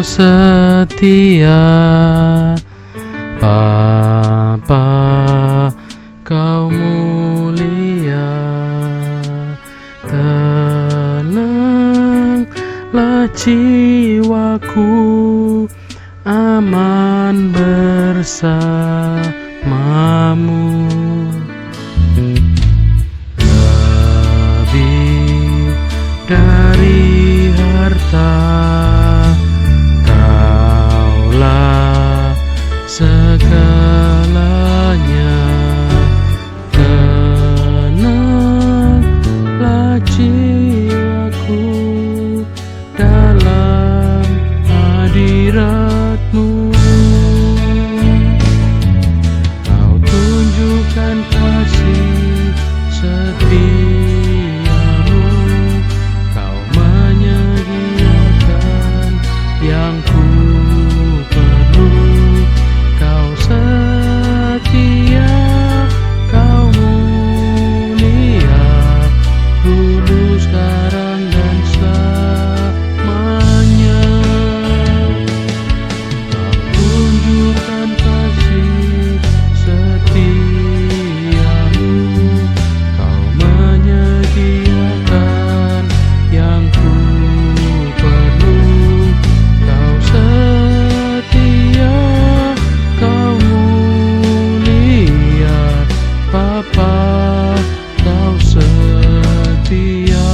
setia, Bapa, Kau mulia. Tenanglah jiwaku, aman bersamamu. Lebih dari harta, Kaulah segalanya. Tenanglah jiwaku dalam hadirat-Mu. Kau tunjukkan kasih setia-Mu, Kau menyediakan yang ku perlu. Kau setia, Kau mulia, dulu, sekarang, dan selamanya. Kau tunjukkan kasih setia-Mu, Kau menyediakan yang ku perlu. Kau setia, Kau mulia, Bapa, Kau setia.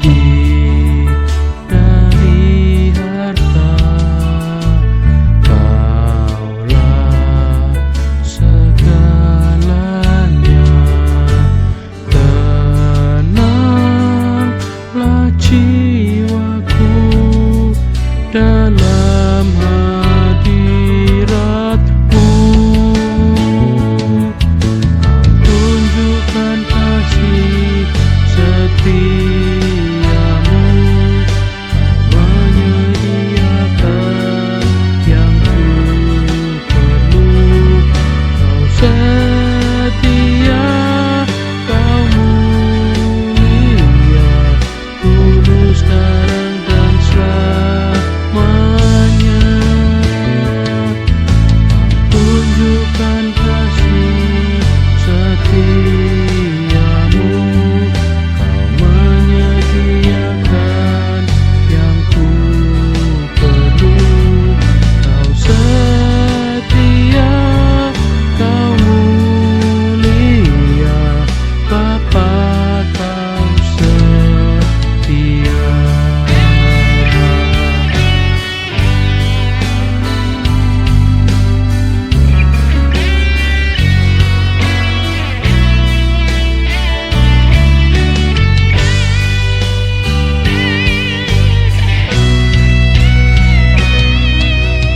Lebih dari harta, Kaulah segalanya. Tenanglah jiwaku dalam hadirat-Mu. Tunjukkan kasih setia-Mu, Kau menyediakan yang ku perlu. Kau setia, Kau mulia, dulu, sekarang, dan selamanya. Kau tunjukkan kasih setia-Mu, Kau menyediakan yang ku perlu. Kau setia, Kau mulia, Bapa, Kau setia.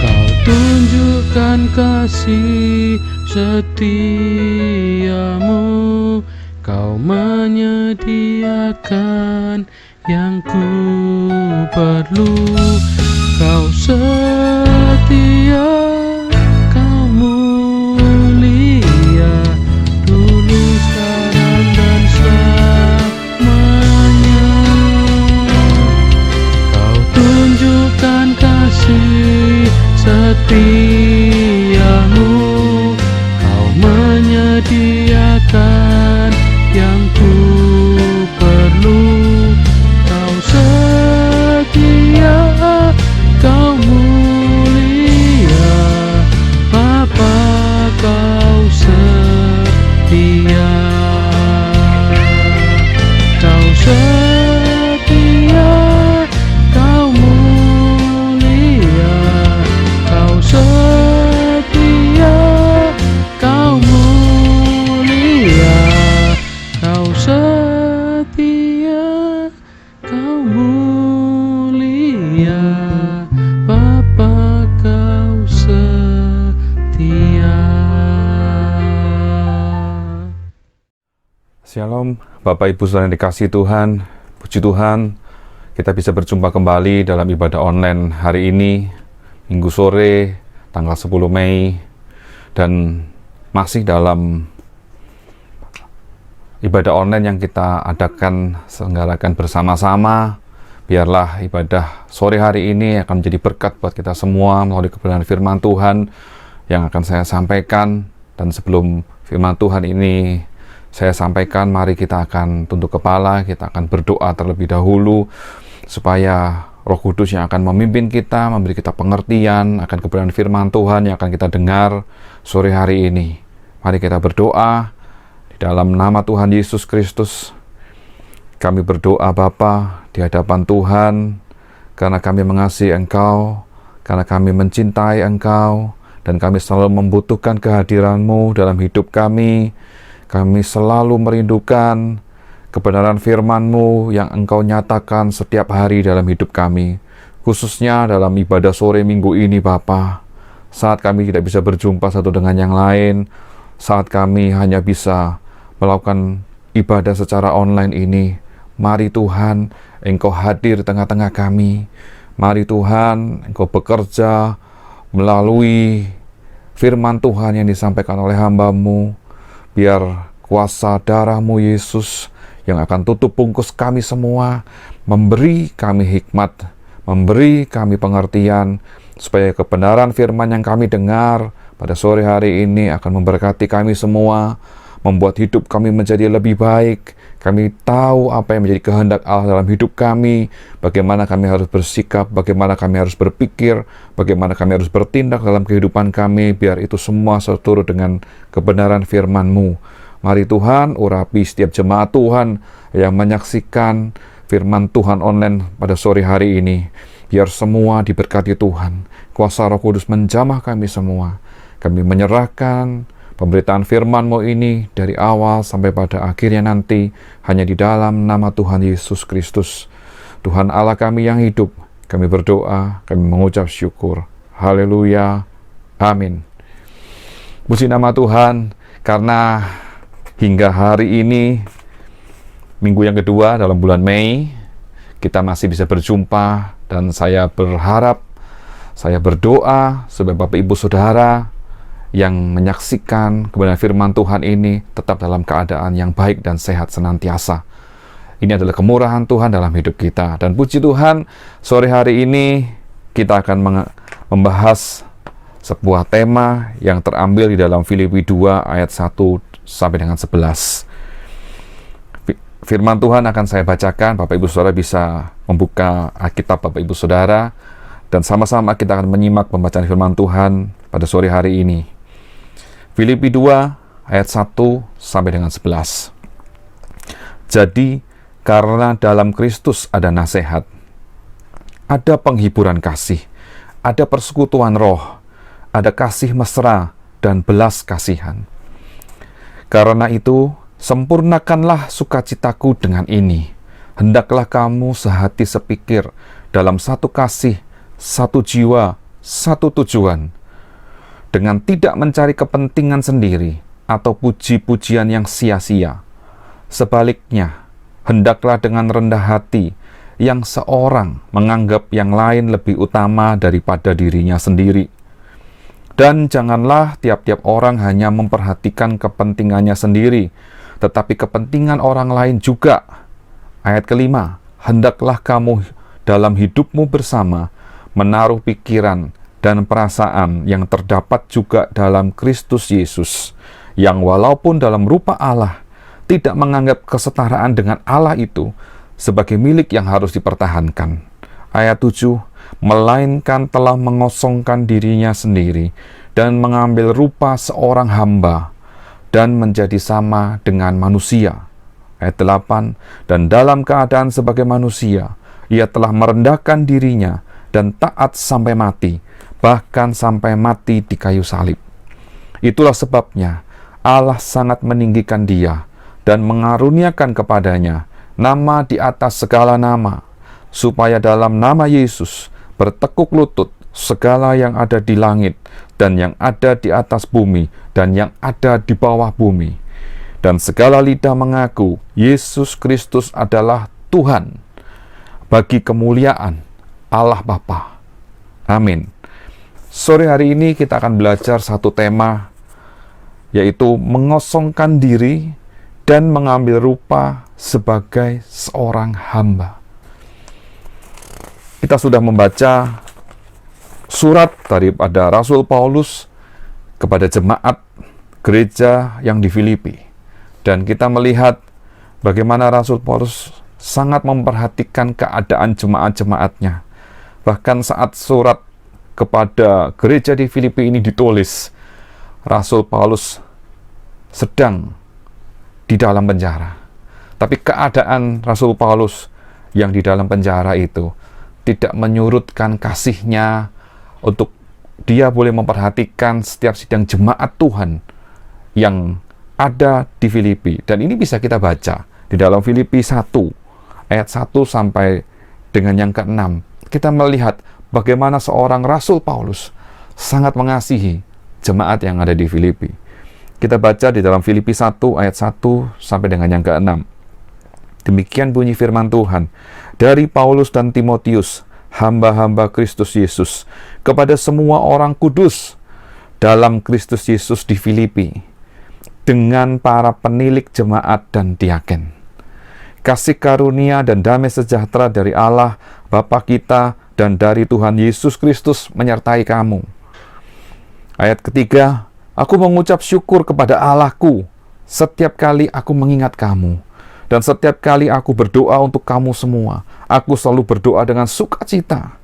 Kau tunjukkan kasih setia-Mu, Kau menyediakan yang ku perlu. Kau setia, Kau mulia, dulu, sekarang, dan selamanya. Kau tunjukkan kasih setia-Mu, Kau menyediakan yang ku perlu. Kau setia, Kau mulia, Bapa, Kau setia. Kau setia, Kau mulia, Kau setia, Kau mulia, Kau setia, Kau mulia, Bapa, Kau setia. Shalom, Bapak Ibu Saudara yang dikasihi Tuhan. Puji Tuhan, kita bisa berjumpa kembali dalam ibadah online hari ini Minggu sore tanggal 10 Mei, dan masih dalam ibadah online yang kita adakan, selenggarakan bersama-sama. Biarlah ibadah sore hari ini akan menjadi berkat buat kita semua melalui kebenaran firman Tuhan yang akan saya sampaikan. Dan sebelum firman Tuhan ini saya sampaikan, mari kita akan tunduk kepala, kita akan berdoa terlebih dahulu supaya Roh Kudus yang akan memimpin kita, memberi kita pengertian akan kebenaran firman Tuhan yang akan kita dengar sore hari ini. Mari kita berdoa di dalam nama Tuhan Yesus Kristus. Kami berdoa Bapa di hadapan Tuhan, karena kami mengasihi Engkau, karena kami mencintai Engkau, dan kami selalu membutuhkan kehadiran-Mu dalam hidup kami. Kami selalu merindukan kebenaran firman-Mu yang Engkau nyatakan setiap hari dalam hidup kami, khususnya dalam ibadah sore minggu ini Bapa. Saat kami tidak bisa berjumpa satu dengan yang lain, saat kami hanya bisa melakukan ibadah secara online ini, mari Tuhan, Engkau hadir di tengah-tengah kami. Mari Tuhan, Engkau bekerja melalui firman Tuhan yang disampaikan oleh hamba-Mu. Biar kuasa darah-Mu Yesus yang akan tutup bungkus kami semua, memberi kami hikmat, memberi kami pengertian, supaya kebenaran firman yang kami dengar pada sore hari ini akan memberkati kami semua, membuat hidup kami menjadi lebih baik. Kami tahu apa yang menjadi kehendak Allah dalam hidup kami, bagaimana kami harus bersikap, bagaimana kami harus berpikir, bagaimana kami harus bertindak dalam kehidupan kami, biar itu semua seturut dengan kebenaran firman-Mu. Mari Tuhan, urapi setiap jemaat Tuhan yang menyaksikan firman Tuhan online pada sore hari ini. Biar semua diberkati Tuhan. Kuasa Roh Kudus menjamah kami semua. Kami menyerahkan pemberitaan firman-Mu ini dari awal sampai pada akhirnya nanti hanya di dalam nama Tuhan Yesus Kristus. Tuhan Allah kami yang hidup, kami berdoa, kami mengucap syukur. Haleluya. Amin. Puji nama Tuhan, karena hingga hari ini, minggu yang kedua dalam bulan Mei, kita masih bisa berjumpa, dan saya berharap, saya berdoa supaya Bapak Ibu Saudara yang menyaksikan kebenaran firman Tuhan ini tetap dalam keadaan yang baik dan sehat senantiasa. Ini adalah kemurahan Tuhan dalam hidup kita. Dan puji Tuhan, sore hari ini kita akan membahas sebuah tema yang terambil di dalam Filipi 2 ayat 1 sampai dengan 11. Firman Tuhan akan saya bacakan, Bapak Ibu Saudara bisa membuka Alkitab Bapak Ibu Saudara, dan sama-sama kita akan menyimak pembacaan firman Tuhan pada sore hari ini. Filipi 2 ayat 1 sampai dengan 11. Jadi, karena dalam Kristus ada nasihat, ada penghiburan kasih, ada persekutuan roh, ada kasih mesra dan belas kasihan. Karena itu, sempurnakanlah sukacitaku dengan ini. Hendaklah kamu sehati sepikir, dalam satu kasih, satu jiwa, satu tujuan, dengan tidak mencari kepentingan sendiri atau puji-pujian yang sia-sia. Sebaliknya, hendaklah dengan rendah hati, yang seorang menganggap yang lain lebih utama daripada dirinya sendiri. Dan janganlah tiap-tiap orang hanya memperhatikan kepentingannya sendiri, tetapi kepentingan orang lain juga. Ayat kelima, hendaklah kamu dalam hidupmu bersama menaruh pikiran dan perasaan yang terdapat juga dalam Kristus Yesus, yang walaupun dalam rupa Allah, tidak menganggap kesetaraan dengan Allah itu sebagai milik yang harus dipertahankan. Ayat 7, melainkan telah mengosongkan dirinya sendiri dan mengambil rupa seorang hamba dan menjadi sama dengan manusia. Ayat 8, dan dalam keadaan sebagai manusia, ia telah merendahkan dirinya dan taat sampai mati, bahkan sampai mati di kayu salib. Itulah sebabnya Allah sangat meninggikan dia dan mengaruniakan kepadanya nama di atas segala nama, supaya dalam nama Yesus bertekuk lutut segala yang ada di langit dan yang ada di atas bumi dan yang ada di bawah bumi, dan segala lidah mengaku Yesus Kristus adalah Tuhan, bagi kemuliaan Allah Bapa. Amin. Sore hari ini kita akan belajar satu tema, yaitu mengosongkan diri dan mengambil rupa sebagai seorang hamba. Kita sudah membaca surat daripada Rasul Paulus kepada jemaat gereja yang di Filipi. Dan kita melihat bagaimana Rasul Paulus sangat memperhatikan keadaan jemaat-jemaatnya. Bahkan saat surat kepada gereja di Filipi ini ditulis, Rasul Paulus sedang di dalam penjara. Tapi keadaan Rasul Paulus yang di dalam penjara itu tidak menyurutkan kasihnya untuk dia boleh memperhatikan setiap sidang jemaat Tuhan yang ada di Filipi. Dan ini bisa kita baca di dalam Filipi 1 ayat 1 sampai dengan yang ke-6. Kita melihat bagaimana seorang Rasul Paulus sangat mengasihi jemaat yang ada di Filipi. Kita baca di dalam Filipi 1 ayat 1 sampai dengan yang ke-6. Demikian bunyi firman Tuhan. Dari Paulus dan Timotius, hamba-hamba Kristus Yesus, kepada semua orang kudus dalam Kristus Yesus di Filipi, dengan para penilik jemaat dan diaken. Kasih karunia dan damai sejahtera dari Allah Bapa kita dan dari Tuhan Yesus Kristus menyertai kamu. Ayat ketiga, aku mengucap syukur kepada Allahku setiap kali aku mengingat kamu. Dan setiap kali aku berdoa untuk kamu semua, aku selalu berdoa dengan sukacita.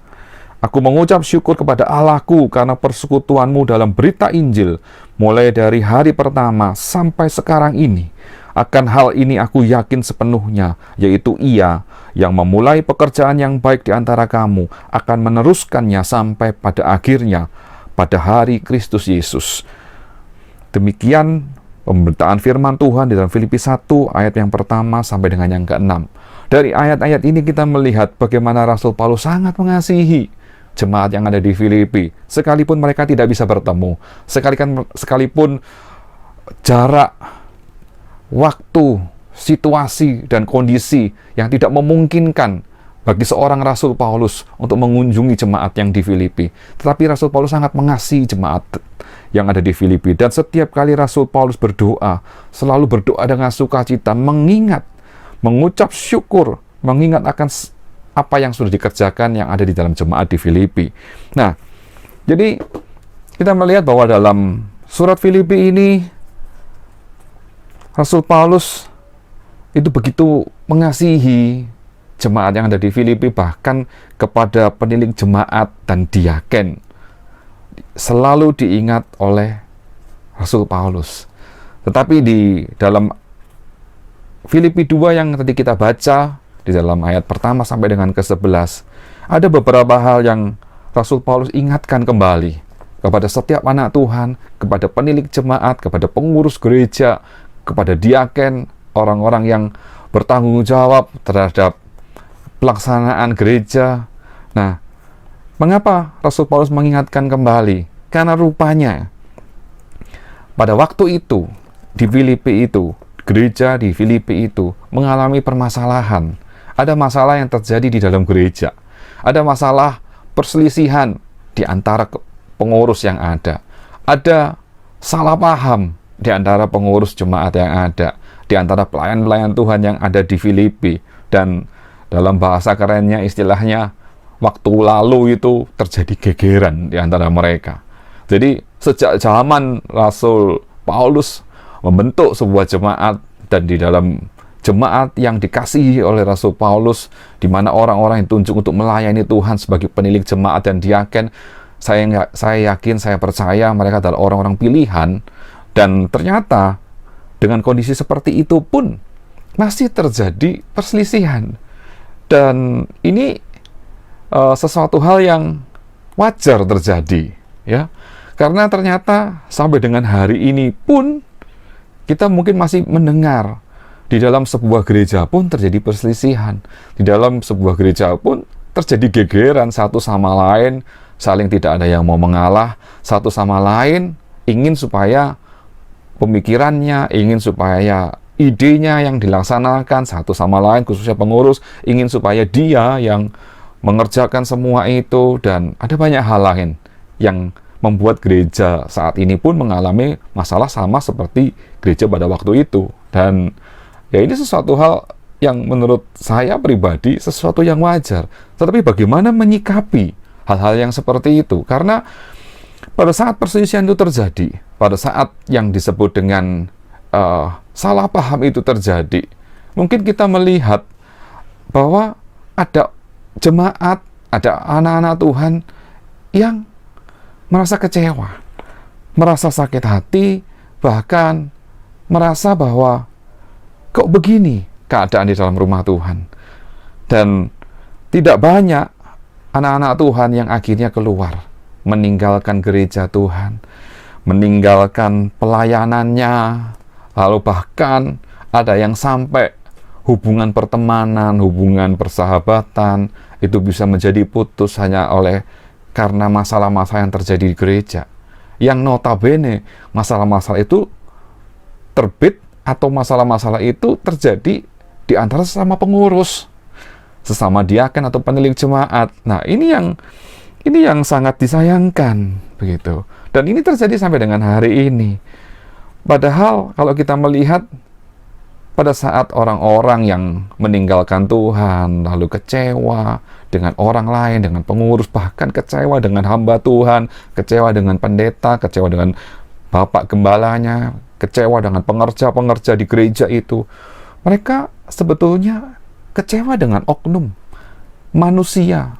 Aku mengucap syukur kepada Allahku karena persekutuanmu dalam berita Injil, mulai dari hari pertama sampai sekarang ini. Akan hal ini aku yakin sepenuhnya, yaitu Ia yang memulai pekerjaan yang baik di antara kamu, akan meneruskannya sampai pada akhirnya, pada hari Kristus Yesus. Demikian pemberitaan firman Tuhan di dalam Filipi 1 ayat yang pertama sampai dengan yang ke-6. Dari ayat-ayat ini kita melihat bagaimana Rasul Paulus sangat mengasihi jemaat yang ada di Filipi, sekalipun mereka tidak bisa bertemu, sekalipun jarak, waktu, situasi, dan kondisi yang tidak memungkinkan bagi seorang Rasul Paulus untuk mengunjungi jemaat yang di Filipi. Tetapi Rasul Paulus sangat mengasihi jemaat yang ada di Filipi. Dan setiap kali Rasul Paulus berdoa, selalu berdoa dengan sukacita, mengucap syukur, mengingat akan apa yang sudah dikerjakan yang ada di dalam jemaat di Filipi. Nah, jadi kita melihat bahwa dalam surat Filipi ini, Rasul Paulus itu begitu mengasihi jemaat yang ada di Filipi, bahkan kepada penilik jemaat dan diaken selalu diingat oleh Rasul Paulus. Tetapi di dalam Filipi 2 yang tadi kita baca, di dalam ayat pertama sampai dengan ke-11, ada beberapa hal yang Rasul Paulus ingatkan kembali kepada setiap anak Tuhan, kepada penilik jemaat, kepada pengurus gereja, kepada diaken, orang-orang yang bertanggung jawab terhadap pelaksanaan gereja. Nah, mengapa Rasul Paulus mengingatkan kembali? Karena rupanya pada waktu itu di Filipi itu, gereja di Filipi itu mengalami permasalahan. Ada masalah yang terjadi di dalam gereja. Ada masalah perselisihan di antara pengurus yang ada. Ada salah paham di antara pengurus jemaat yang ada, di antara pelayan-pelayan Tuhan yang ada di Filipi. Dan dalam bahasa kerennya, istilahnya, waktu lalu itu terjadi gegeran di antara mereka. Jadi sejak zaman Rasul Paulus membentuk sebuah jemaat, dan di dalam jemaat yang dikasihi oleh Rasul Paulus, di mana orang-orang yang ditunjuk untuk melayani Tuhan sebagai penilik jemaat dan diaken, saya yakin, saya percaya mereka adalah orang-orang pilihan. Dan ternyata dengan kondisi seperti itu pun masih terjadi perselisihan. Dan ini sesuatu hal yang wajar terjadi, ya. Karena ternyata sampai dengan hari ini pun kita mungkin masih mendengar di dalam sebuah gereja pun terjadi perselisihan. Di dalam sebuah gereja pun terjadi gegeran satu sama lain, saling tidak ada yang mau mengalah, satu sama lain ingin supaya pemikirannya, ingin supaya idenya yang dilaksanakan satu sama lain, khususnya pengurus, ingin supaya dia yang mengerjakan semua itu, dan ada banyak hal lain yang membuat gereja saat ini pun mengalami masalah sama seperti gereja pada waktu itu. Dan ya ini sesuatu hal yang menurut saya pribadi sesuatu yang wajar. Tetapi bagaimana menyikapi hal-hal yang seperti itu? Karena pada saat perselisihan itu terjadi, pada saat yang disebut dengan salah paham itu terjadi, mungkin kita melihat bahwa ada jemaat, ada anak-anak Tuhan yang merasa kecewa, merasa sakit hati, bahkan merasa bahwa kok begini keadaan di dalam rumah Tuhan. Dan tidak banyak anak-anak Tuhan yang akhirnya keluar, meninggalkan gereja Tuhan, meninggalkan pelayanannya, lalu bahkan ada yang sampai hubungan pertemanan, hubungan persahabatan itu bisa menjadi putus hanya karena masalah-masalah yang terjadi di gereja. Yang notabene masalah-masalah itu terbit atau masalah-masalah itu terjadi di antara sesama pengurus, sesama diaken atau penilik jemaat. Nah, ini yang sangat disayangkan begitu. Dan ini terjadi sampai dengan hari ini. Padahal kalau kita melihat pada saat orang-orang yang meninggalkan Tuhan, lalu kecewa dengan orang lain, dengan pengurus, bahkan kecewa dengan hamba Tuhan, kecewa dengan pendeta, kecewa dengan bapak gembalanya, kecewa dengan pengerja-pengerja di gereja itu. Mereka sebetulnya kecewa dengan oknum manusia,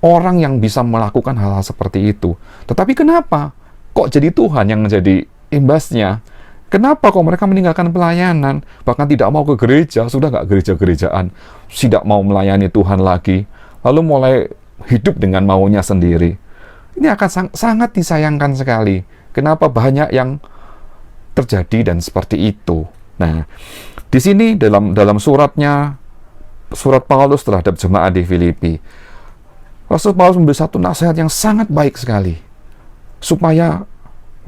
orang yang bisa melakukan hal-hal seperti itu. Tetapi kenapa kok jadi Tuhan yang menjadi imbasnya? Kenapa kok mereka meninggalkan pelayanan, bahkan tidak mau ke gereja, sudah nggak gereja-gerejaan, tidak mau melayani Tuhan lagi, lalu mulai hidup dengan maunya sendiri? Ini akan sangat disayangkan sekali. Kenapa banyak yang terjadi dan seperti itu? Nah, di sini dalam surat Paulus terhadap jemaat di Filipi, Rasul Paulus memberi satu nasihat yang sangat baik sekali, supaya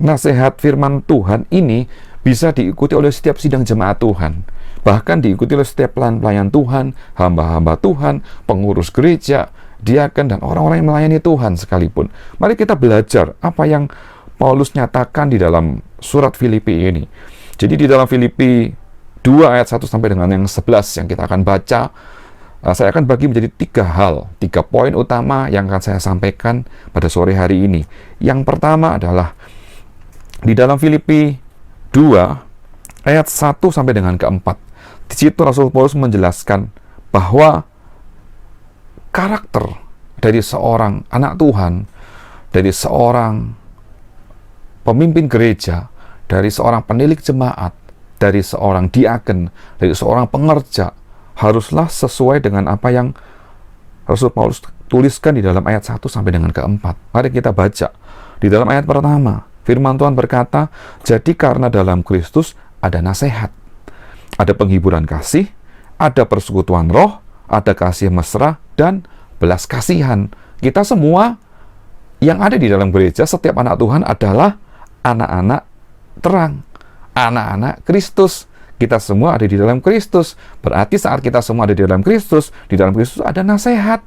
nasihat firman Tuhan ini bisa diikuti oleh setiap sidang jemaat Tuhan, bahkan diikuti oleh setiap pelayan Tuhan, hamba-hamba Tuhan, pengurus gereja, diaken, dan orang-orang yang melayani Tuhan sekalipun. Mari kita belajar apa yang Paulus nyatakan di dalam surat Filipi ini. Jadi di dalam Filipi 2 ayat 1 sampai dengan yang 11 yang kita akan baca, saya akan bagi menjadi 3 poin utama yang akan saya sampaikan pada sore hari ini. Yang pertama adalah di dalam Filipi 2 ayat 1 sampai dengan ke-4. Di situ Rasul Paulus menjelaskan bahwa karakter dari seorang anak Tuhan, dari seorang pemimpin gereja, dari seorang penilik jemaat, dari seorang diaken, dari seorang pengerja, haruslah sesuai dengan apa yang Rasul Paulus tuliskan di dalam ayat 1 sampai dengan ke-4. Mari kita baca. Di dalam ayat pertama, firman Tuhan berkata, jadi karena dalam Kristus ada nasihat, ada penghiburan kasih, ada persekutuan roh, ada kasih mesra, dan belas kasihan. Kita semua yang ada di dalam gereja, setiap anak Tuhan adalah anak-anak terang, anak-anak Kristus. Kita semua ada di dalam Kristus. Berarti saat kita semua ada di dalam Kristus ada nasihat.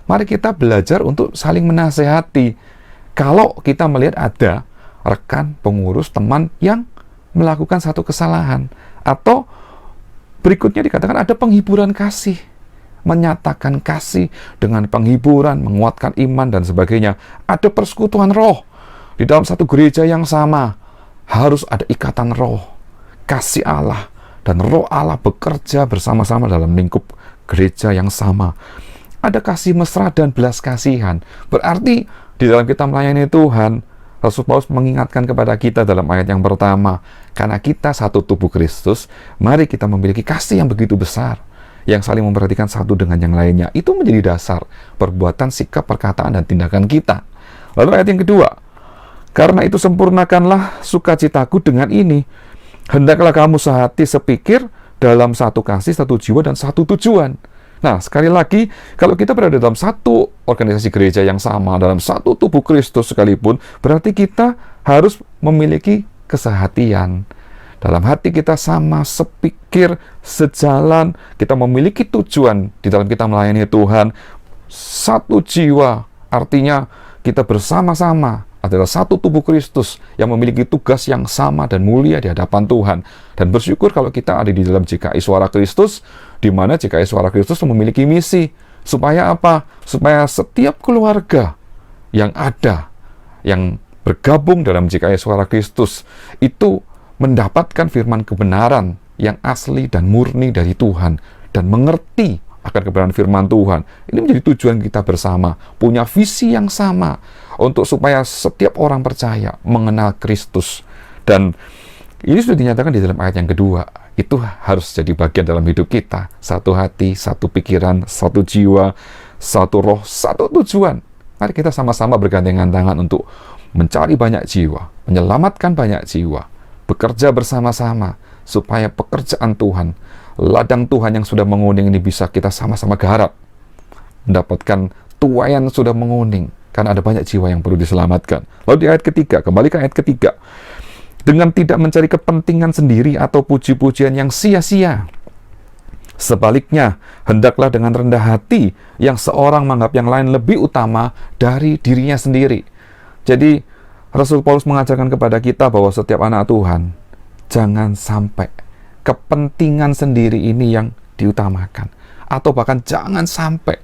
Mari kita belajar untuk saling menasehati. Kalau kita melihat ada rekan, pengurus, teman yang melakukan satu kesalahan, atau berikutnya dikatakan ada penghiburan kasih, menyatakan kasih dengan penghiburan, menguatkan iman, dan sebagainya. Ada persekutuan roh. Di dalam satu gereja yang sama harus ada ikatan roh, kasih Allah dan roh Allah bekerja bersama-sama dalam lingkup gereja yang sama. Ada kasih mesra dan belas kasihan. Berarti di dalam kita melayani Tuhan, Rasul Paulus mengingatkan kepada kita dalam ayat yang pertama, karena kita satu tubuh Kristus, mari kita memiliki kasih yang begitu besar, yang saling memperhatikan satu dengan yang lainnya. Itu menjadi dasar perbuatan, sikap, perkataan, dan tindakan kita. Lalu ayat yang kedua, karena itu sempurnakanlah sukacitaku dengan ini, hendaklah kamu sehati sepikir dalam satu kasih, satu jiwa, dan satu tujuan. Nah, sekali lagi, kalau kita berada dalam satu organisasi gereja yang sama, dalam satu tubuh Kristus sekalipun, berarti kita harus memiliki kesehatian. Dalam hati kita sama, sepikir, sejalan, kita memiliki tujuan di dalam kita melayani Tuhan. Satu jiwa, artinya kita bersama-sama adalah satu tubuh Kristus yang memiliki tugas yang sama dan mulia di hadapan Tuhan. Dan bersyukur kalau kita ada di dalam GKI Suara Kristus, di mana GKI Suara Kristus memiliki misi. Supaya apa? Supaya setiap keluarga yang ada, yang bergabung dalam GKI Suara Kristus, itu mendapatkan firman kebenaran yang asli dan murni dari Tuhan, dan mengerti akan kebenaran firman Tuhan. Ini menjadi tujuan kita bersama, punya visi yang sama, untuk supaya setiap orang percaya mengenal Kristus. Dan ini sudah dinyatakan di dalam ayat yang kedua. Itu harus jadi bagian dalam hidup kita. Satu hati, satu pikiran, satu jiwa, satu roh, satu tujuan. Mari kita sama-sama bergandengan tangan untuk mencari banyak jiwa, menyelamatkan banyak jiwa, bekerja bersama-sama, supaya pekerjaan Tuhan, ladang Tuhan yang sudah menguning ini bisa kita sama-sama garap, mendapatkan tuaian sudah menguning, karena ada banyak jiwa yang perlu diselamatkan. Lalu di ayat ketiga, kembali ke ayat ketiga, dengan tidak mencari kepentingan sendiri atau puji-pujian yang sia-sia. Sebaliknya, hendaklah dengan rendah hati yang seorang menganggap yang lain lebih utama dari dirinya sendiri. Jadi, Rasul Paulus mengajarkan kepada kita bahwa setiap anak Tuhan, jangan sampai kepentingan sendiri ini yang diutamakan. Atau bahkan jangan sampai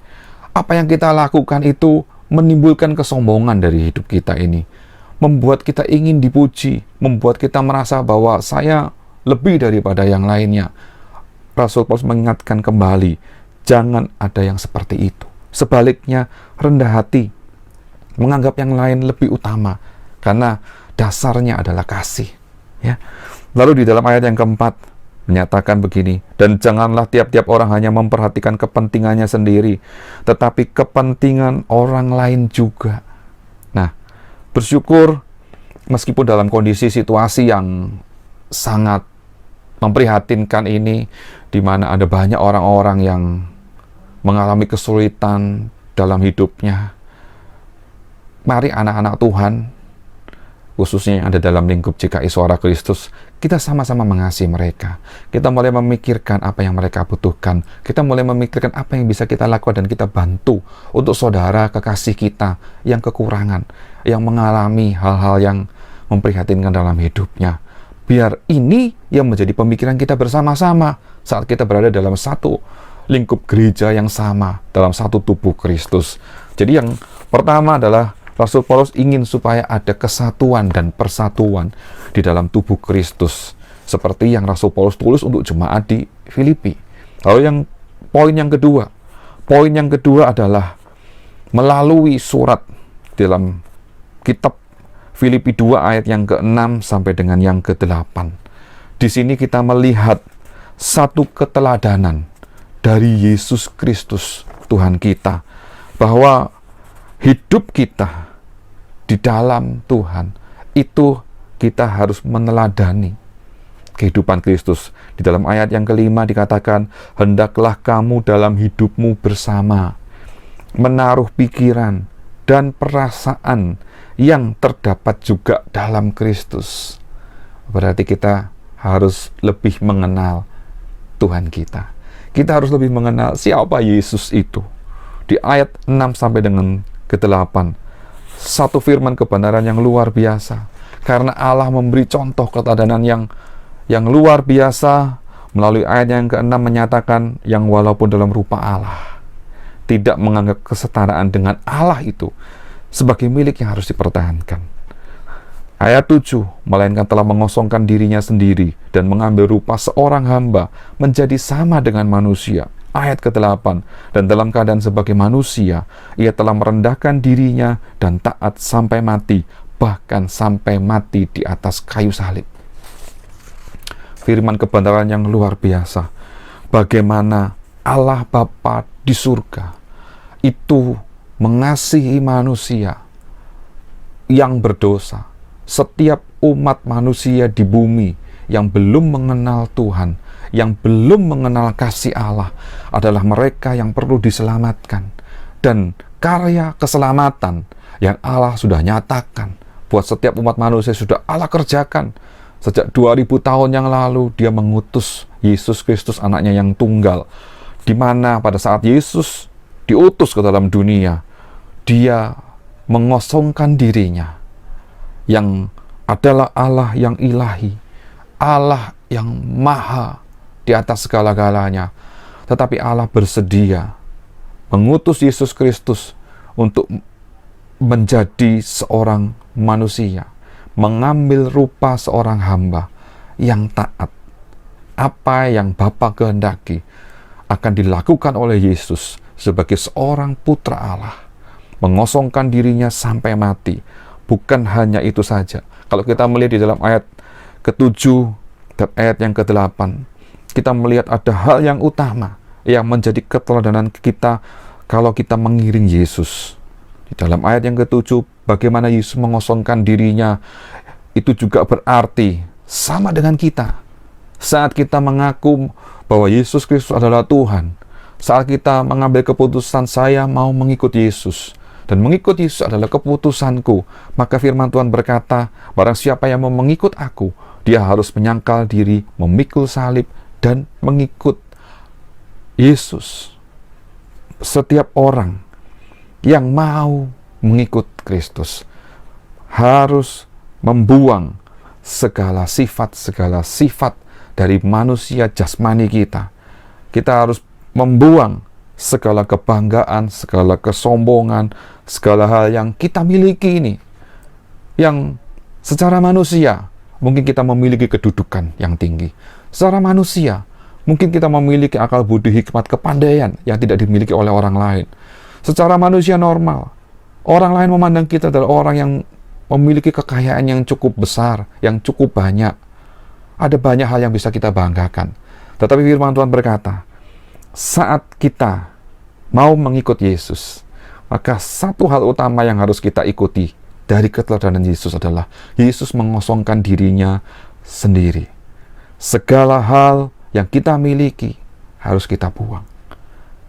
apa yang kita lakukan itu menimbulkan kesombongan dari hidup kita ini. Membuat kita ingin dipuji, membuat kita merasa bahwa saya lebih daripada yang lainnya. Rasul Paulus mengingatkan kembali, jangan ada yang seperti itu. Sebaliknya, rendah hati, menganggap yang lain lebih utama, karena dasarnya adalah kasih. Ya. Lalu di dalam ayat yang keempat, menyatakan begini, dan janganlah tiap-tiap orang hanya memperhatikan kepentingannya sendiri, tetapi kepentingan orang lain juga. Nah, bersyukur meskipun dalam kondisi situasi yang sangat memprihatinkan ini, di mana ada banyak orang-orang yang mengalami kesulitan dalam hidupnya. Mari anak-anak Tuhan, khususnya yang ada dalam lingkup GKI Suara Kristus, kita sama-sama mengasihi mereka. Kita mulai memikirkan apa yang mereka butuhkan. Kita mulai memikirkan apa yang bisa kita lakukan dan kita bantu untuk saudara kekasih kita yang kekurangan, yang mengalami hal-hal yang memprihatinkan dalam hidupnya. Biar ini yang menjadi pemikiran kita bersama-sama saat kita berada dalam satu lingkup gereja yang sama, dalam satu tubuh Kristus. Jadi yang pertama adalah Rasul Paulus ingin supaya ada kesatuan dan persatuan di dalam tubuh Kristus, seperti yang Rasul Paulus tulis untuk jemaat di Filipi. Lalu poin yang kedua adalah melalui surat dalam kitab Filipi 2 ayat yang ke-6 sampai dengan yang ke-8. Di sini kita melihat satu keteladanan dari Yesus Kristus Tuhan kita, bahwa hidup kita di dalam Tuhan itu kita harus meneladani kehidupan Kristus. Di dalam ayat yang kelima dikatakan, hendaklah kamu dalam hidupmu bersama menaruh pikiran dan perasaan yang terdapat juga dalam Kristus. Berarti kita harus lebih mengenal Tuhan kita. Kita harus lebih mengenal siapa Yesus itu. Di ayat 6 sampai dengan ke-8, satu firman kebenaran yang luar biasa. Karena Allah memberi contoh keteladanan yang luar biasa melalui ayat yang ke-6 menyatakan yang walaupun dalam rupa Allah, tidak menganggap kesetaraan dengan Allah itu sebagai milik yang harus dipertahankan. Ayat 7, melainkan telah mengosongkan dirinya sendiri dan mengambil rupa seorang hamba menjadi sama dengan manusia. Ayat ke-8, dan dalam keadaan sebagai manusia, ia telah merendahkan dirinya dan taat sampai mati, bahkan sampai mati di atas kayu salib. Firman kebenaran yang luar biasa. Bagaimana Allah Bapa di surga itu mengasihi manusia yang berdosa. Setiap umat manusia di bumi yang belum mengenal Tuhan, yang belum mengenal kasih Allah, adalah mereka yang perlu diselamatkan. Dan karya keselamatan yang Allah sudah nyatakan buat setiap umat manusia sudah Allah kerjakan. Sejak 2000 tahun yang lalu dia mengutus Yesus Kristus, anaknya yang tunggal, di mana pada saat Yesus diutus ke dalam dunia, dia mengosongkan dirinya, yang adalah Allah yang ilahi, Allah yang maha di atas segala-galanya, tetapi Allah bersedia mengutus Yesus Kristus untuk menjadi seorang manusia, mengambil rupa seorang hamba yang taat. Apa yang Bapa kehendaki akan dilakukan oleh Yesus sebagai seorang putra Allah, mengosongkan dirinya sampai mati. Bukan hanya itu saja. Kalau kita melihat di dalam ayat ke-7 dan ayat yang ke-8, kita melihat ada hal yang utama yang menjadi keteladanan kita kalau kita mengiring Yesus. Di dalam ayat yang ke-7, bagaimana Yesus mengosongkan dirinya, itu juga berarti sama dengan kita. Saat kita mengaku bahwa Yesus Kristus adalah Tuhan, saat kita mengambil keputusan saya mau mengikut Yesus, dan mengikut Yesus adalah keputusanku, maka firman Tuhan berkata, barang siapa yang mau mengikut aku, dia harus menyangkal diri, memikul salib, dan mengikut Yesus. Setiap orang yang mau mengikut Kristus harus membuang segala sifat dari manusia jasmani kita. Kita harus membuang segala kebanggaan, segala kesombongan, segala hal yang kita miliki ini, yang secara manusia mungkin kita memiliki kedudukan yang tinggi. Secara manusia mungkin kita memiliki akal budi, hikmat, kepandaian yang tidak dimiliki oleh orang lain. Secara manusia normal, orang lain memandang kita adalah orang yang memiliki kekayaan yang cukup besar, yang cukup banyak. Ada banyak hal yang bisa kita banggakan. Tetapi firman Tuhan berkata, saat kita mau mengikut Yesus, maka satu hal utama yang harus kita ikuti dari keteladanan Yesus adalah Yesus mengosongkan dirinya sendiri. Segala hal yang kita miliki harus kita buang.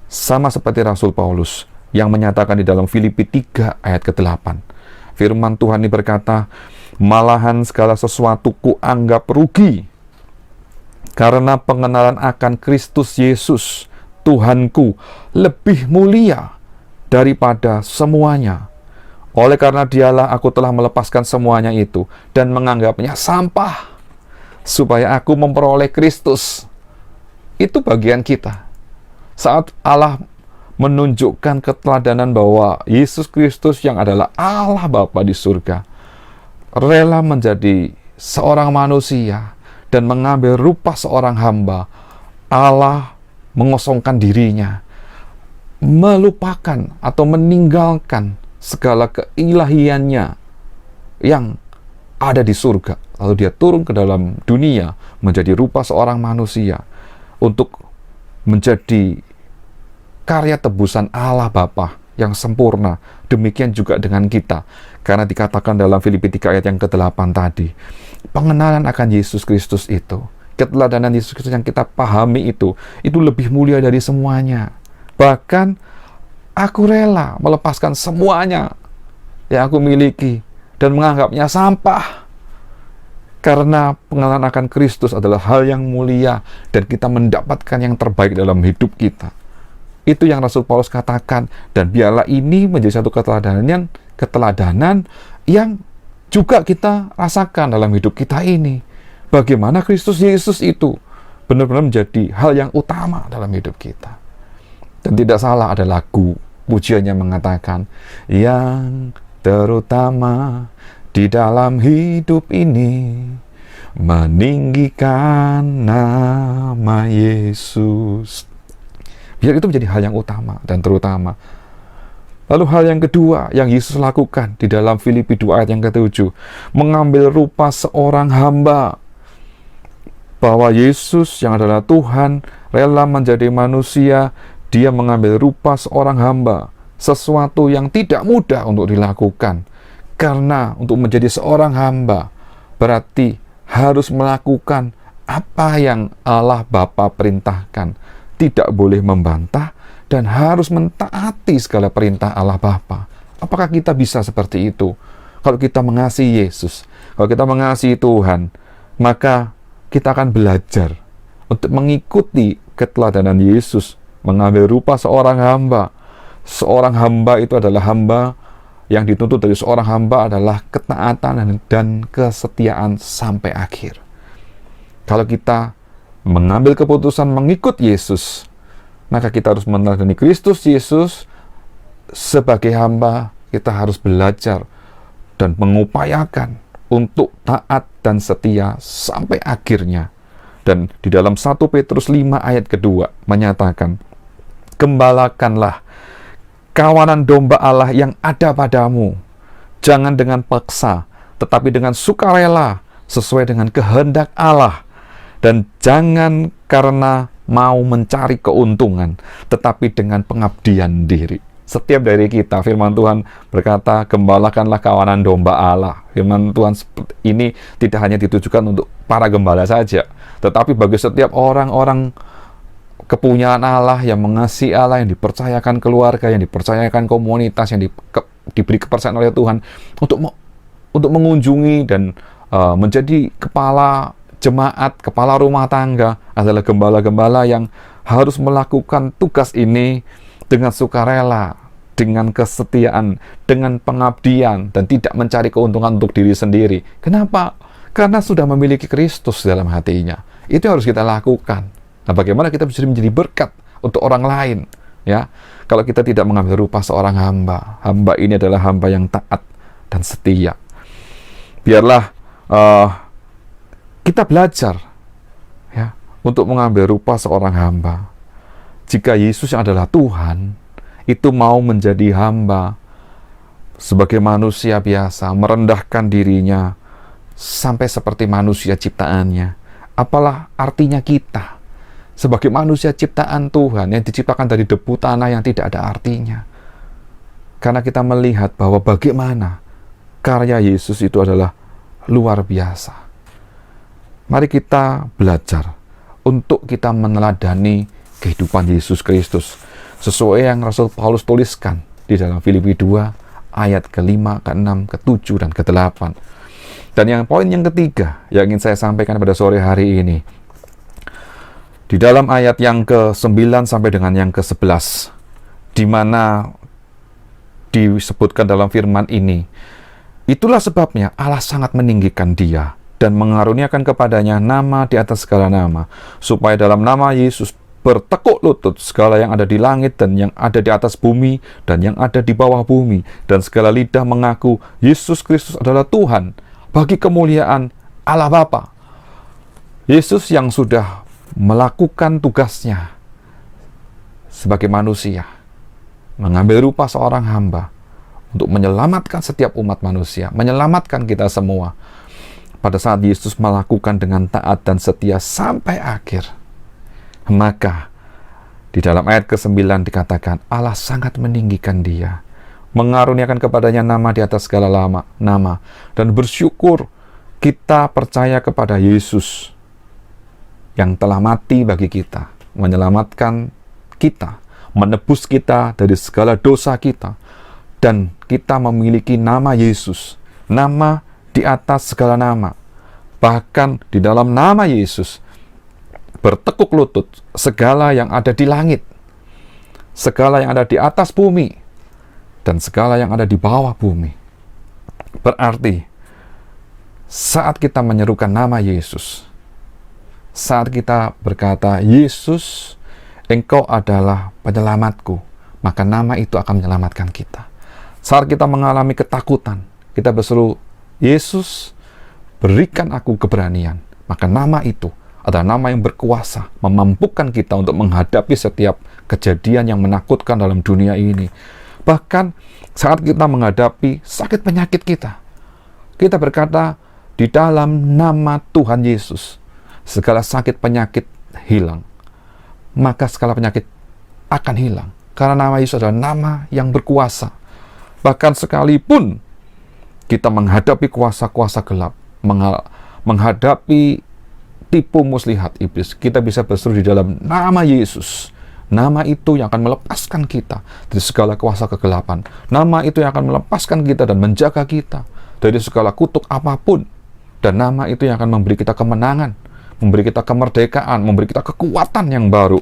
Sama seperti Rasul Paulus yang menyatakan di dalam Filipi 3 ayat ke-8. Firman Tuhan ini berkata, malahan segala sesuatu kuanggap rugi karena pengenalan akan Kristus Yesus, Tuhanku, lebih mulia daripada semuanya. Oleh karena dialah aku telah melepaskan semuanya itu dan menganggapnya sampah, supaya aku memperoleh Kristus. Itu bagian kita. Saat Allah menunjukkan keteladanan bahwa Yesus Kristus yang adalah Allah Bapa di surga, rela menjadi seorang manusia dan mengambil rupa seorang hamba, Allah mengosongkan dirinya, melupakan atau meninggalkan segala keilahiannya yang ada di surga. Lalu dia turun ke dalam dunia menjadi rupa seorang manusia untuk menjadi karya tebusan Allah Bapa yang sempurna. Demikian juga dengan kita. Karena dikatakan dalam Filipi 3 ayat yang ke-8 tadi, pengenalan akan Yesus Kristus itu, keteladanan Yesus Kristus yang kita pahami itu lebih mulia dari semuanya. Bahkan aku rela melepaskan semuanya yang aku miliki dan menganggapnya sampah, karena pengenalan akan Kristus adalah hal yang mulia dan kita mendapatkan yang terbaik dalam hidup kita. Itu yang Rasul Paulus katakan, dan biarlah ini menjadi satu keteladanan yang juga kita rasakan dalam hidup kita ini. Bagaimana Kristus Yesus itu benar-benar menjadi hal yang utama dalam hidup kita. Dan tidak salah ada lagu pujiannya mengatakan, yang terutama di dalam hidup ini meninggikan nama Yesus. Biar itu menjadi hal yang utama dan terutama. Lalu hal yang kedua yang Yesus lakukan di dalam Filipi 2 ayat yang ke-7, mengambil rupa seorang hamba. Bahwa Yesus yang adalah Tuhan rela menjadi manusia, dia mengambil rupa seorang hamba. Sesuatu yang tidak mudah untuk dilakukan. Karena untuk menjadi seorang hamba berarti harus melakukan apa yang Allah Bapa perintahkan. Tidak boleh membantah dan harus mentaati segala perintah Allah Bapa. Apakah kita bisa seperti itu? Kalau kita mengasihi Yesus, kalau kita mengasihi Tuhan, maka kita akan belajar untuk mengikuti keteladanan Yesus, mengambil rupa seorang hamba. Seorang hamba itu adalah hamba Yang dituntut dari seorang hamba adalah ketaatan dan kesetiaan sampai akhir. Kalau kita mengambil keputusan mengikut Yesus, maka kita harus meneladani Kristus Yesus. Sebagai hamba, kita harus belajar dan mengupayakan untuk taat dan setia sampai akhirnya. Dan di dalam 1 Petrus 5 ayat kedua menyatakan, gembalakanlah kawanan domba Allah yang ada padamu, jangan dengan paksa, tetapi dengan sukarela, sesuai dengan kehendak Allah, dan jangan karena mau mencari keuntungan, tetapi dengan pengabdian diri. Setiap dari kita, firman Tuhan berkata, gembalakanlah kawanan domba Allah. Firman Tuhan ini tidak hanya ditujukan untuk para gembala saja, tetapi bagi setiap orang-orang kepunyaan Allah, yang mengasihi Allah, yang dipercayakan keluarga, yang dipercayakan komunitas, yang diberi kepercayaan oleh Tuhan untuk mengunjungi dan menjadi kepala jemaat, kepala rumah tangga, adalah gembala-gembala yang harus melakukan tugas ini dengan sukarela, dengan kesetiaan, dengan pengabdian, dan tidak mencari keuntungan untuk diri sendiri. Kenapa? Karena sudah memiliki Kristus dalam hatinya. Itu yang harus kita lakukan. Nah, bagaimana kita bisa menjadi berkat untuk orang lain? Ya, kalau kita tidak mengambil rupa seorang hamba, hamba ini adalah hamba yang taat dan setia. Biarlah kita belajar, ya, untuk mengambil rupa seorang hamba. Jika Yesus yang adalah Tuhan, itu mau menjadi hamba sebagai manusia biasa, merendahkan dirinya sampai seperti manusia ciptaannya. Apalah artinya kita sebagai manusia ciptaan Tuhan yang diciptakan dari debu tanah yang tidak ada artinya. Karena kita melihat bahwa bagaimana karya Yesus itu adalah luar biasa. Mari kita belajar untuk kita meneladani kehidupan Yesus Kristus sesuai yang Rasul Paulus tuliskan di dalam Filipi 2 ayat ke-5, ke-6, ke-7, dan ke-8. Dan yang poin yang ketiga yang ingin saya sampaikan pada sore hari ini, di dalam ayat yang ke-9 sampai dengan yang ke-11, di mana disebutkan dalam firman ini, itulah sebabnya Allah sangat meninggikan dia dan mengaruniakan kepadanya nama di atas segala nama, supaya dalam nama Yesus bertekuk lutut segala yang ada di langit dan yang ada di atas bumi dan yang ada di bawah bumi, dan segala lidah mengaku Yesus Kristus adalah Tuhan, bagi kemuliaan Allah Bapa. Yesus yang sudah melakukan tugasnya sebagai manusia, mengambil rupa seorang hamba untuk menyelamatkan setiap umat manusia, menyelamatkan kita semua. Pada saat Yesus melakukan dengan taat dan setia sampai akhir, maka di dalam ayat ke-9 dikatakan Allah sangat meninggikan dia, mengaruniakan kepadanya nama di atas segala nama, dan bersyukur kita percaya kepada Yesus yang telah mati bagi kita, menyelamatkan kita, menebus kita dari segala dosa kita, dan kita memiliki nama Yesus, nama di atas segala nama. Bahkan di dalam nama Yesus bertekuk lutut segala yang ada di langit, segala yang ada di atas bumi, dan segala yang ada di bawah bumi. Berarti saat kita menyerukan nama Yesus, saat kita berkata, Yesus, Engkau adalah penyelamatku, maka nama itu akan menyelamatkan kita. Saat kita mengalami ketakutan, kita berseru, Yesus, berikan aku keberanian, maka nama itu adalah nama yang berkuasa, memampukan kita untuk menghadapi setiap kejadian yang menakutkan dalam dunia ini. Bahkan saat kita menghadapi sakit penyakit kita berkata, di dalam nama Tuhan Yesus, segala sakit penyakit hilang. Maka segala penyakit akan hilang. Karena nama Yesus adalah nama yang berkuasa. Bahkan sekalipun kita menghadapi kuasa-kuasa gelap, menghadapi tipu muslihat iblis, kita bisa berseru di dalam nama Yesus. Nama itu yang akan melepaskan kita dari segala kuasa kegelapan. Nama itu yang akan melepaskan kita dan menjaga kita dari segala kutuk apapun. Dan nama itu yang akan memberi kita kemenangan, memberi kita kemerdekaan, memberi kita kekuatan yang baru.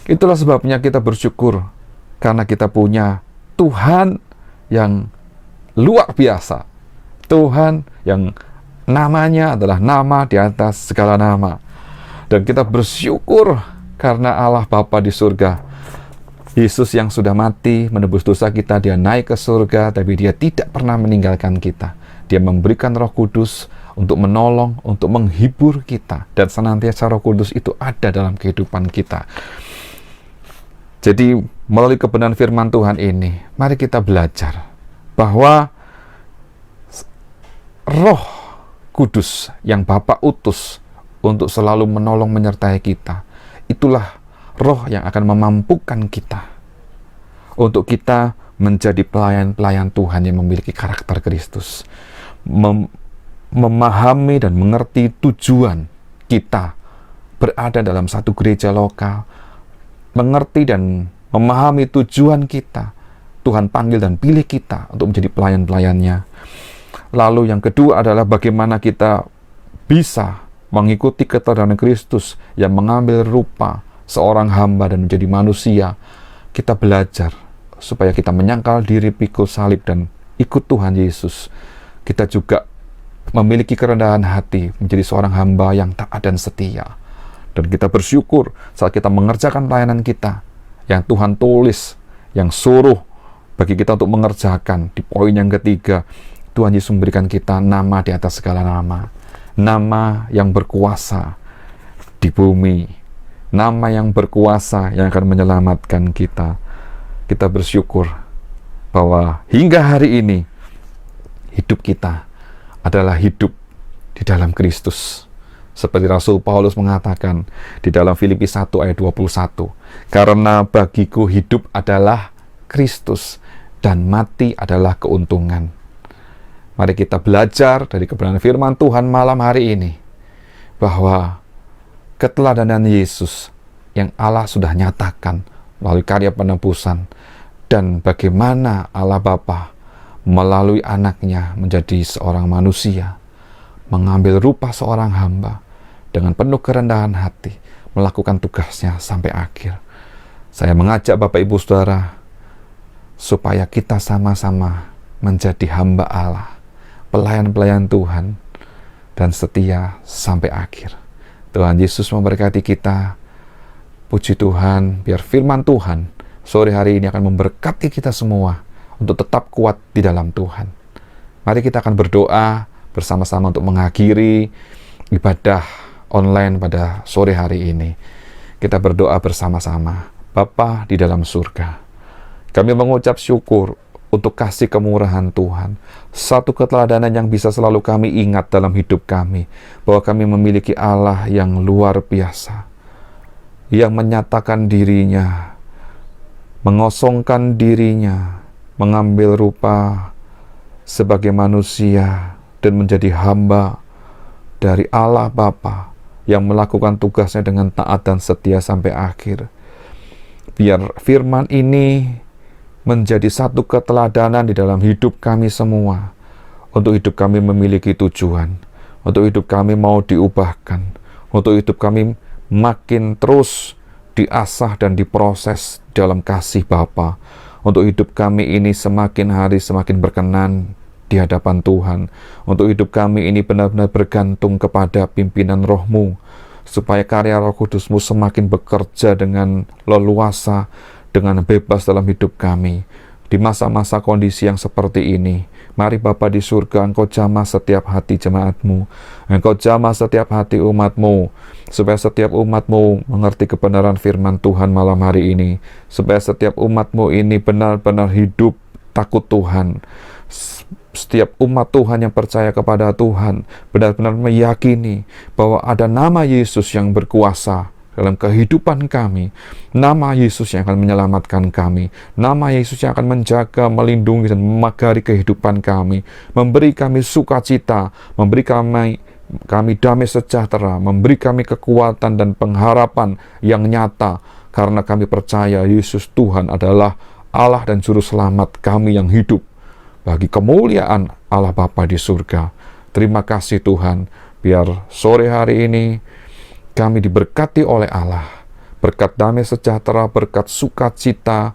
Itulah sebabnya kita bersyukur karena kita punya Tuhan yang luar biasa. Tuhan yang namanya adalah nama di atas segala nama. Dan kita bersyukur karena Allah Bapa di surga, Yesus yang sudah mati menebus dosa kita, dia naik ke surga, tapi dia tidak pernah meninggalkan kita. Dia memberikan Roh Kudus untuk menolong, untuk menghibur kita, dan senantiasa Roh Kudus itu ada dalam kehidupan kita. Jadi melalui kebenaran firman Tuhan ini, mari kita belajar bahwa Roh Kudus yang Bapa utus untuk selalu menolong menyertai kita, itulah Roh yang akan memampukan kita untuk kita menjadi pelayan-pelayan Tuhan yang memiliki karakter Kristus, memahami dan mengerti tujuan kita berada dalam satu gereja lokal, mengerti dan memahami tujuan kita. Tuhan panggil dan pilih kita untuk menjadi pelayan-pelayannya. Lalu yang kedua adalah bagaimana kita bisa mengikuti keteladanan Kristus yang mengambil rupa seorang hamba dan menjadi manusia. Kita belajar supaya kita menyangkal diri, pikul salib dan ikut Tuhan Yesus. Kita juga memiliki kerendahan hati, menjadi seorang hamba yang taat dan setia. Dan kita bersyukur saat kita mengerjakan pelayanan kita yang Tuhan tulis, yang suruh bagi kita untuk mengerjakan. Di poin yang ketiga, Tuhan Yesus memberikan kita nama di atas segala nama. Nama yang berkuasa di bumi, nama yang berkuasa yang akan menyelamatkan kita. Kita bersyukur bahwa hingga hari ini hidup kita adalah hidup di dalam Kristus. Seperti Rasul Paulus mengatakan di dalam Filipi 1 ayat 21, karena bagiku hidup adalah Kristus dan mati adalah keuntungan. Mari kita belajar dari kebenaran firman Tuhan malam hari ini, bahwa keteladanan Yesus yang Allah sudah nyatakan melalui karya penebusan, dan bagaimana Allah Bapa melalui anaknya menjadi seorang manusia, mengambil rupa seorang hamba dengan penuh kerendahan hati, melakukan tugasnya sampai akhir. Saya mengajak Bapak Ibu Saudara supaya kita sama-sama menjadi hamba Allah, pelayan-pelayan Tuhan, dan setia sampai akhir. Tuhan Yesus memberkati kita. Puji Tuhan, biar firman Tuhan sore hari ini akan memberkati kita semua untuk tetap kuat di dalam Tuhan. Mari kita akan berdoa bersama-sama untuk mengakhiri ibadah online pada sore hari ini. Kita berdoa bersama-sama. Bapa di dalam surga, kami mengucap syukur untuk kasih kemurahan Tuhan, satu keteladanan yang bisa selalu kami ingat dalam hidup kami, bahwa kami memiliki Allah yang luar biasa, yang menyatakan dirinya, mengosongkan dirinya, mengambil rupa sebagai manusia, dan menjadi hamba dari Allah Bapa, yang melakukan tugasnya dengan taat dan setia sampai akhir. Biar firman ini menjadi satu keteladanan di dalam hidup kami semua, untuk hidup kami memiliki tujuan, untuk hidup kami mau diubahkan, untuk hidup kami makin terus diasah dan diproses dalam kasih Bapa, untuk hidup kami ini semakin hari semakin berkenan di hadapan Tuhan, untuk hidup kami ini benar-benar bergantung kepada pimpinan Roh-Mu, supaya karya Roh Kudus-Mu semakin bekerja dengan leluasa, dengan bebas dalam hidup kami. Di masa-masa kondisi yang seperti ini, mari Bapa di surga, Engkau jamah setiap hati jemaat-Mu, Engkau jamah setiap hati umat-Mu, supaya setiap umat-Mu mengerti kebenaran firman Tuhan malam hari ini, supaya setiap umat-Mu ini benar-benar hidup takut Tuhan. Setiap umat Tuhan yang percaya kepada Tuhan benar-benar meyakini bahwa ada nama Yesus yang berkuasa dalam kehidupan kami, nama Yesus yang akan menyelamatkan kami, nama Yesus yang akan menjaga, melindungi, dan memagari kehidupan kami, memberi kami sukacita, memberi kami damai sejahtera, memberi kami kekuatan dan pengharapan yang nyata, karena kami percaya Yesus Tuhan adalah Allah dan Juru Selamat kami yang hidup, bagi kemuliaan Allah Bapa di surga. Terima kasih Tuhan, biar sore hari ini kami diberkati oleh Allah, berkat damai sejahtera, berkat sukacita,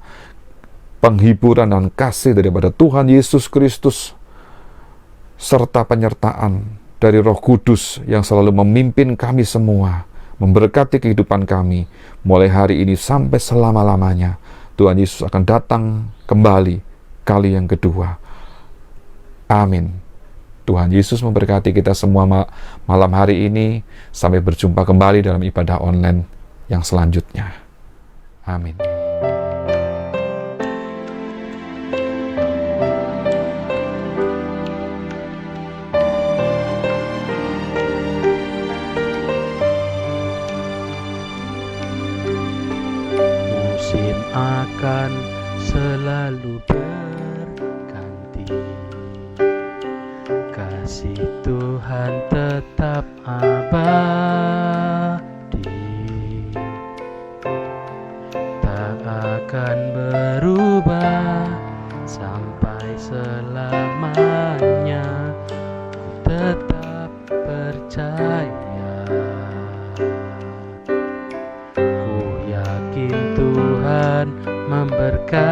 penghiburan dan kasih daripada Tuhan Yesus Kristus, serta penyertaan dari Roh Kudus yang selalu memimpin kami semua, memberkati kehidupan kami, mulai hari ini sampai selama-lamanya. Tuhan Yesus akan datang kembali kali yang kedua. Amin. Tuhan Yesus memberkati kita semua malam hari ini. Sampai berjumpa kembali dalam ibadah online yang selanjutnya. Amin. Musim akan selalu berganti, kasih Tuhan tetap abadi, tak akan berubah sampai selamanya. Ku tetap percaya, ku yakin Tuhan memberkati,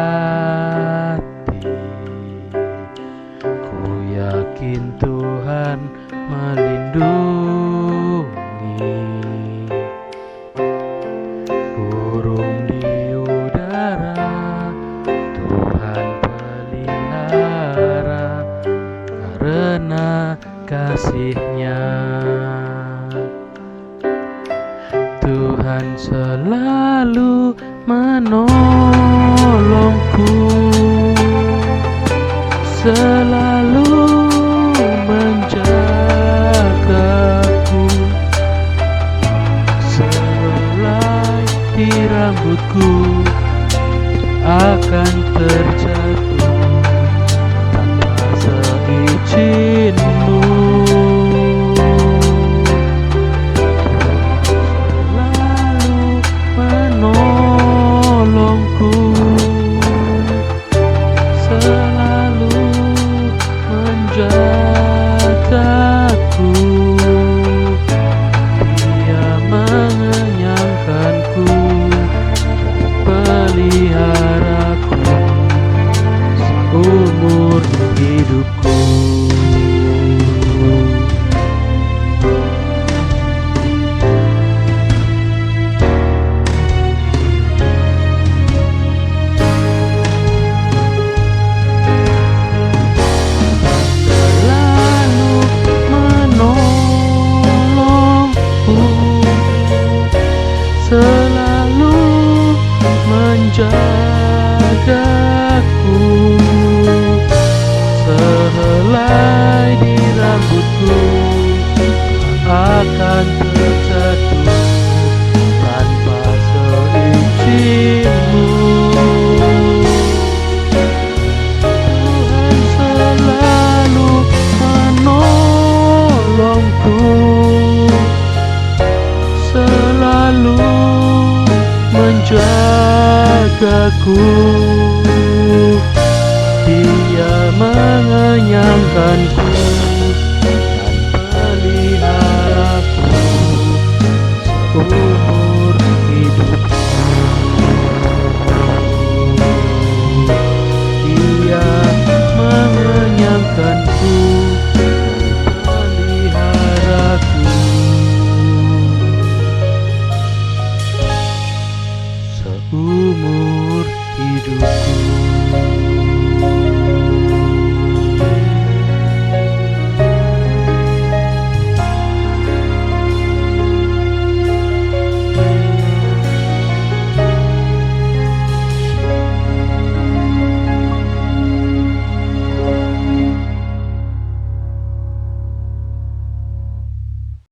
ku yakin Tuhan melindungi. Burung di udara Tuhan pelihara, karena kasih-Nya Tuhan selalu menolongku, selalu menjagaku, selai di rambutku akan terjatuh tanpa seizin-Mu. Selalu menolongku, selalu menjagaku, Dia mengenyangkanku, peliharaku seumur hidupku. Selalu menolongku, selalu menjagaku, sehelai di rambutku akan terjatuh tanpa seizin-Mu. Tuhan selalu menolongku, selalu menjagaku,